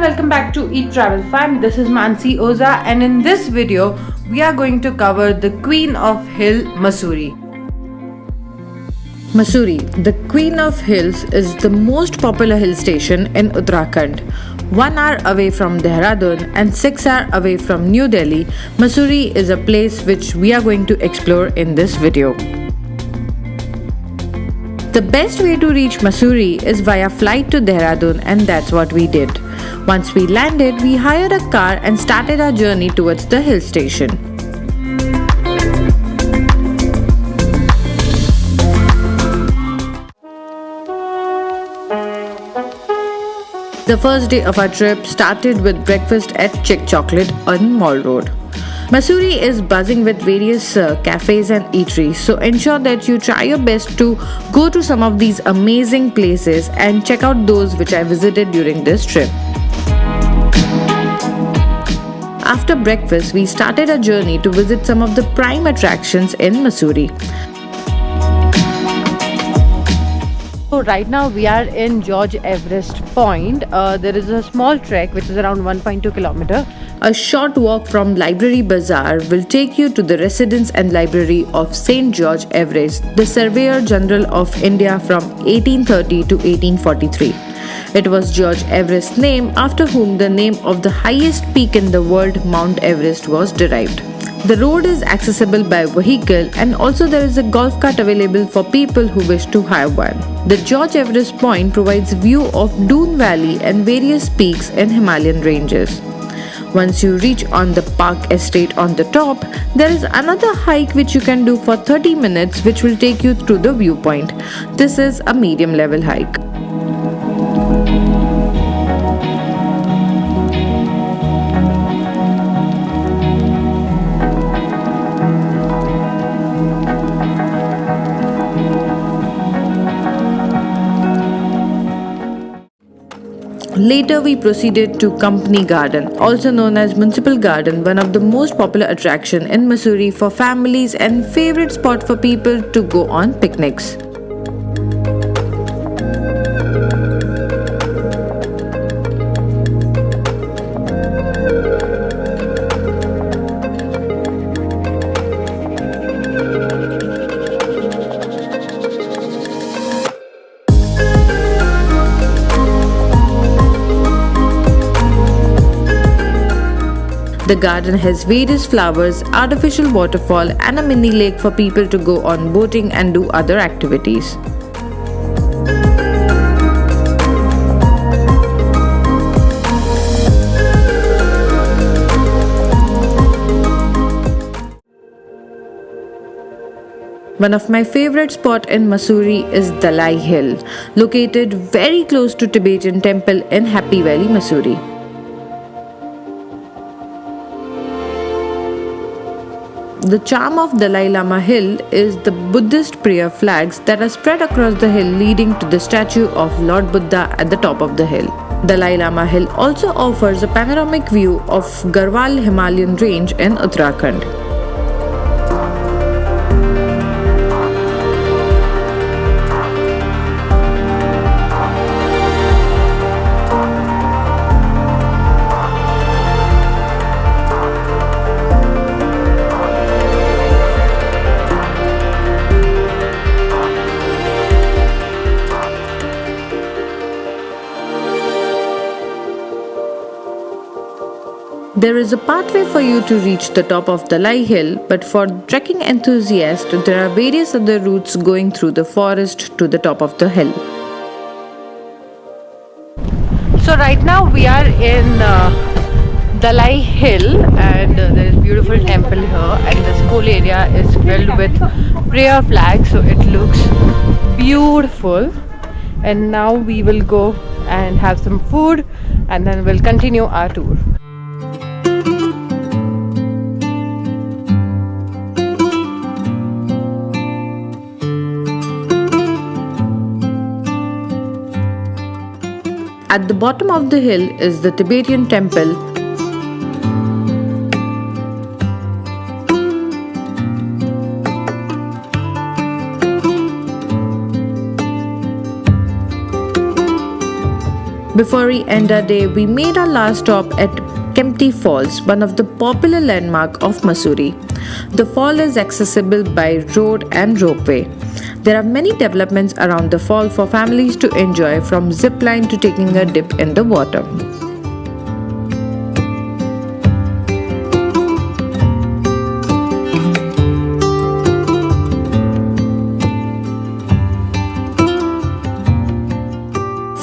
welcome back to Eat Travel Fun. This is Mansi Oza, and in this video we are going to cover the Queen of Hill, Mussoorie. Mussoorie, the Queen of Hills, is the most popular hill station in Uttrakhand. 1 hour away from Dehradun and 6 hours away from New Delhi, Mussoorie is a place which we are going to explore in this video. The best way to reach Mussoorie is via flight to Dehradun, and that's what we did. Once we landed, we hired a car and started our journey towards the hill station. The first day of our trip started with breakfast at Chick Chocolate on Mall Road. Mussoorie is buzzing with various cafes and eateries, so ensure that you try your best to go to some of these amazing places and check out those which I visited during this trip. After breakfast, we started a journey to visit some of the prime attractions in Mussoorie. So right now we are in George Everest Point. There is a small trek which is around 1.2 kilometer. A short walk from Library Bazaar will take you to the residence and library of St. George Everest, the Surveyor General of India from 1830 to 1843. It was George Everest's name after whom the name of the highest peak in the world, Mount Everest, was derived. The road is accessible by vehicle, and also there is a golf cart available for people who wish to hire one. The George Everest Point provides view of Doon Valley and various peaks in Himalayan ranges. Once you reach on the park estate on the top, there is another hike which you can do for 30 minutes which will take you through the viewpoint. This is a medium level hike. Later we proceeded to Kempty Garden, also known as Municipal Garden, one of the most popular attraction in Mussoorie for families and favorite spot for people to go on picnics. The garden has various flowers, artificial waterfall and a mini lake for people to go on boating and do other activities. One of my favorite spots in Mussoorie is Dalai Hill, located very close to Tibetan temple in Happy Valley, Mussoorie. The charm of Dalai Lama Hill is the Buddhist prayer flags that are spread across the hill leading to the statue of Lord Buddha at the top of the hill. Dalai Lama Hill also offers a panoramic view of Garhwal Himalayan range in Uttarakhand. There is a pathway for you to reach the top of Dalai Hill, but for trekking enthusiasts, there are various other routes going through the forest to the top of the hill. So right now we are in Dalai Hill, and there is a beautiful temple here, and this whole area is filled with prayer flags, so it looks beautiful. And now we will go and have some food, and then we'll continue our tour. At the bottom of the hill is the Tibetan temple. Before we end our day, we made our last stop at Kempty Falls, one of the popular landmarks of Mussoorie. The fall is accessible by road and ropeway. There are many developments around the fall for families to enjoy, from zip line to taking a dip in the water.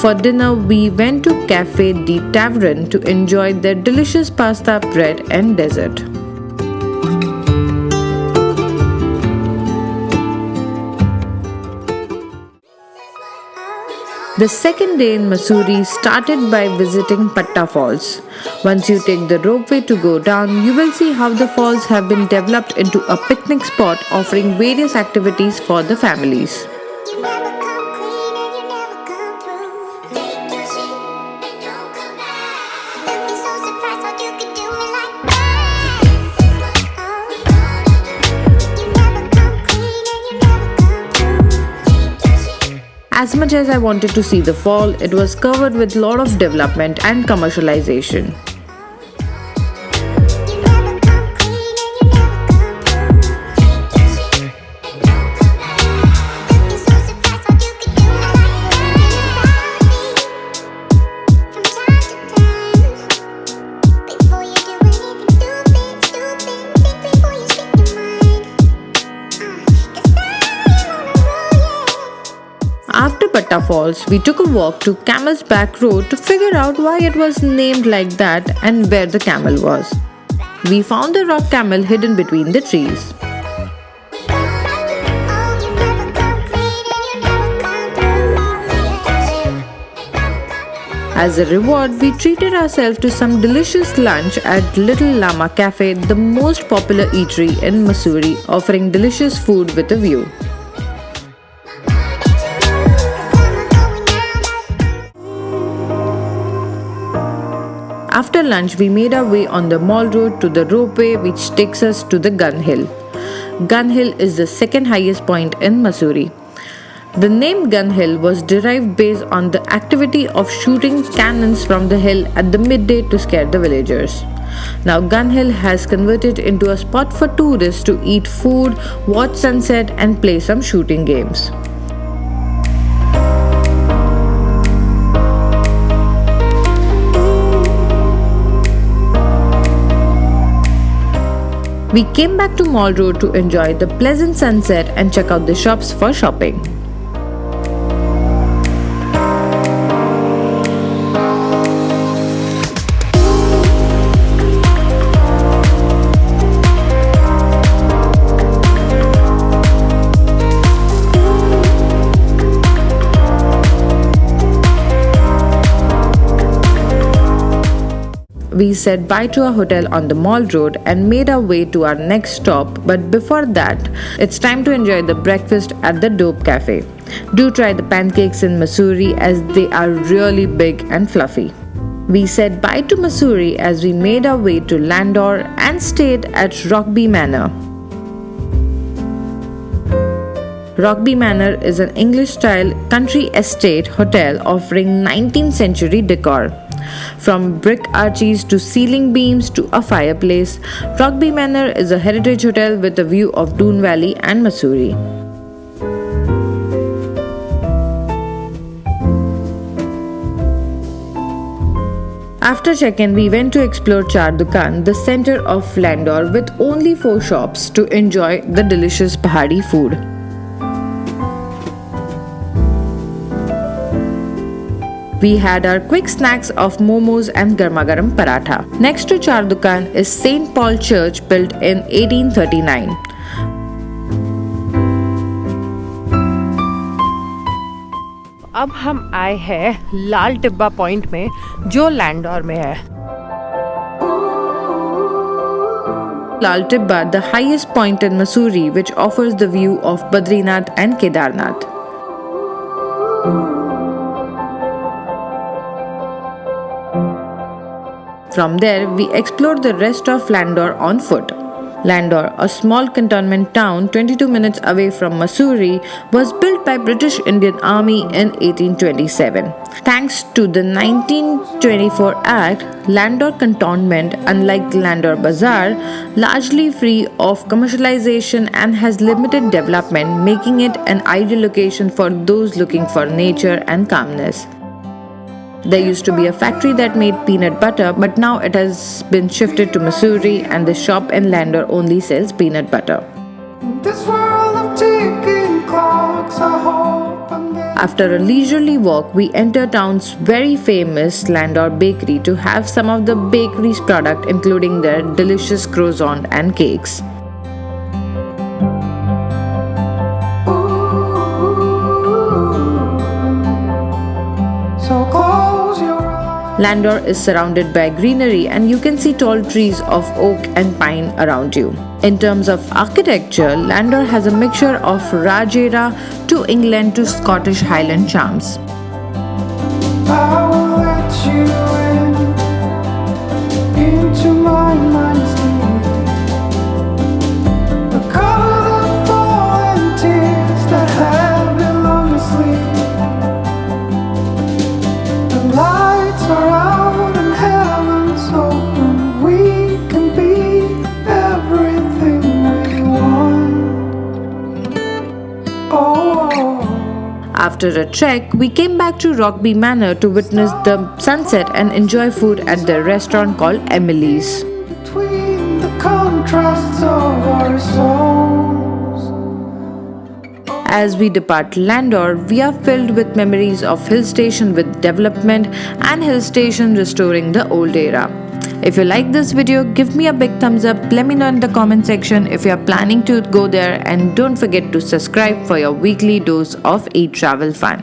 For dinner, we went to Cafe di Tavern to enjoy their delicious pasta, bread and dessert. The second day in Mussoorie started by visiting Bhatta Falls. Once you take the ropeway to go down, you will see how the falls have been developed into a picnic spot offering various activities for the families. As much as I wanted to see the fall, it was covered with a lot of development and commercialization. After Bhatta Falls, we took a walk to Camel's Back Road to figure out why it was named like that and where the camel was. We found the rock camel hidden between the trees. As a reward, we treated ourselves to some delicious lunch at Little Llama Cafe, the most popular eatery in Mussoorie, offering delicious food with a view. After lunch, we made our way on the mall road to the ropeway which takes us to the Gun Hill. Gun Hill is the second highest point in Mussoorie. The name Gun Hill was derived based on the activity of shooting cannons from the hill at the midday to scare the villagers. Now Gun Hill has converted into a spot for tourists to eat food, watch sunset and play some shooting games. We came back to Mall Road to enjoy the pleasant sunset and check out the shops for shopping. We said bye to our hotel on the Mall Road and made our way to our next stop, but before that, it's time to enjoy the breakfast at the Dope Cafe. Do try the pancakes in Mussoorie as they are really big and fluffy. We said bye to Mussoorie as we made our way to Landour and stayed at Rokeby Manor. Rokeby Manor is an English-style country estate hotel offering 19th century decor. From brick arches to ceiling beams to a fireplace, Rokeby Manor is a heritage hotel with a view of Doon Valley and Mussoorie. After check-in, we went to explore Char Dukaan, the center of Landour, with only 4 shops to enjoy the delicious Pahadi food. We had our quick snacks of momos and garma garam paratha. Next to Char Dukaan is St. Paul Church, built in 1839. अब हम आए हैं लाल Tibba point में, जो लैंडोर में है. Lal Tibba, the highest point in Mussoorie, which offers the view of Badrinath and Kedarnath. From there, we explored the rest of Landour on foot. Landour, a small cantonment town 22 minutes away from Mussoorie, was built by British Indian Army in 1827. Thanks to the 1924 Act, Landour Cantonment, unlike Landour Bazaar, largely free of commercialization and has limited development, making it an ideal location for those looking for nature and calmness. There used to be a factory that made peanut butter, but now it has been shifted to Mussoorie, and the shop in Landour only sells peanut butter. After a leisurely walk, we enter town's very famous Landour bakery to have some of the bakery's product, including their delicious croissant and cakes. Landour is surrounded by greenery and you can see tall trees of oak and pine around you. In terms of architecture, Landour has a mixture of Raj era to England to Scottish Highland charms. I will let you into my mind's deep. The color that fall and tears that have been long asleep. The lights are out and heaven's open. We can be everything we want. Oh. After a trek, we came back to Rokeby Manor to witness the sunset and enjoy food at the restaurant called Emily's. Between the contrasts of our souls. As we depart Landour, we are filled with memories of hill station with development and hill station restoring the old era. If you like this video, give me a big thumbs up. Let me know in the comment section if you are planning to go there, and don't forget to subscribe for your weekly dose of e-travel fun.